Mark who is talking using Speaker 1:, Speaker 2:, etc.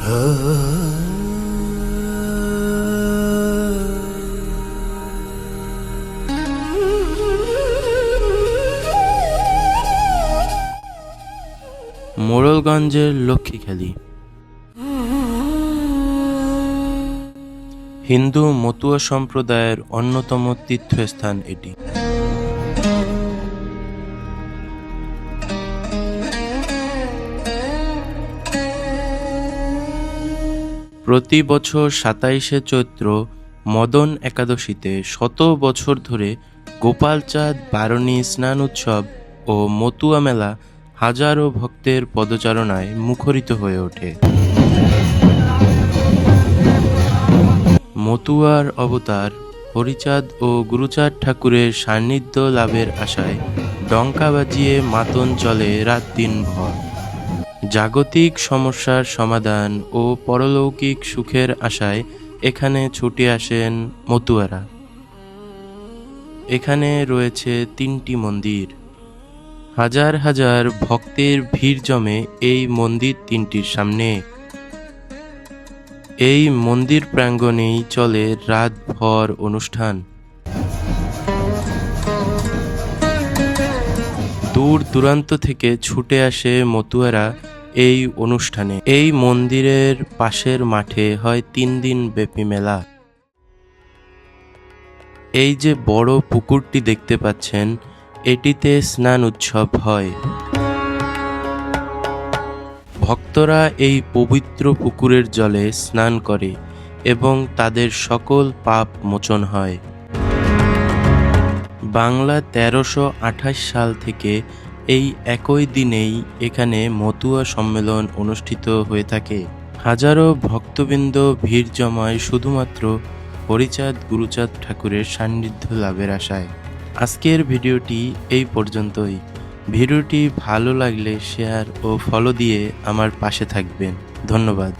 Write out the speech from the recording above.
Speaker 1: মোড়লগঞ্জের লক্ষ্মীখালি হিন্দু মতুয়া সম্প্রদায়ের অন্যতম তীর্থস্থান এটি। প্রতি বছর ২৭শে চৈত্র মদন একাদশীতে শত বছর ধরে গোপালচাঁদ বারণী স্নান উৎসব ও মতুয়া মেলা হাজারো ভক্তের পদচারণায় মুখরিত হয়ে ওঠে। মতুয়ার অবতার হরিচাঁদ ও গুরুচাঁদ ঠাকুরের সান্নিধ্য লাভের আশায় ডঙ্কা বাজিয়ে মাতন চলে রাত দিনভর। জাগতিক সমস্যার সমাধান ও পরলৌকিক সুখের আশায় এখানে ছুটে আসেন মতুয়ারা। এখানে রয়েছে ৩টি মন্দির। হাজার হাজার ভক্তের ভিড় জমে এই মন্দির ৩টির সামনে। এই মন্দির প্রাঙ্গণেই চলে রাতভর অনুষ্ঠান। দূর দূরান্ত থেকে ছুটে আসে মতুয়ারা এই অনুষ্ঠানে। এই মন্দিরের পাশের মাঠে হয় ৩ দিন ব্যাপী মেলা। এই যে বড় পুকুরটি দেখতে পাচ্ছেন, এটিতে স্নান উৎসব হয়। ভক্তরা এই পবিত্র পুকুরের জলে স্নান করে এবং তাদের সকল পাপ মোচন হয়। বাংলা ১৩২৮ সাল থেকে এই একই দিনেই এখানে মতুয়া সম্মেলন অনুষ্ঠিত হয়ে থাকে। হাজারো ভক্তবৃন্দ ভিড় জমায় শুধুমাত্র হরিচাঁদ গুরুচাঁদ ঠাকুরের সান্নিধ্য লাভের আশায়। আজকের ভিডিওটি এই পর্যন্তই। ভিডিওটি ভালো লাগলে শেয়ার ও ফলো দিয়ে আমার পাশে থাকবেন। ধন্যবাদ।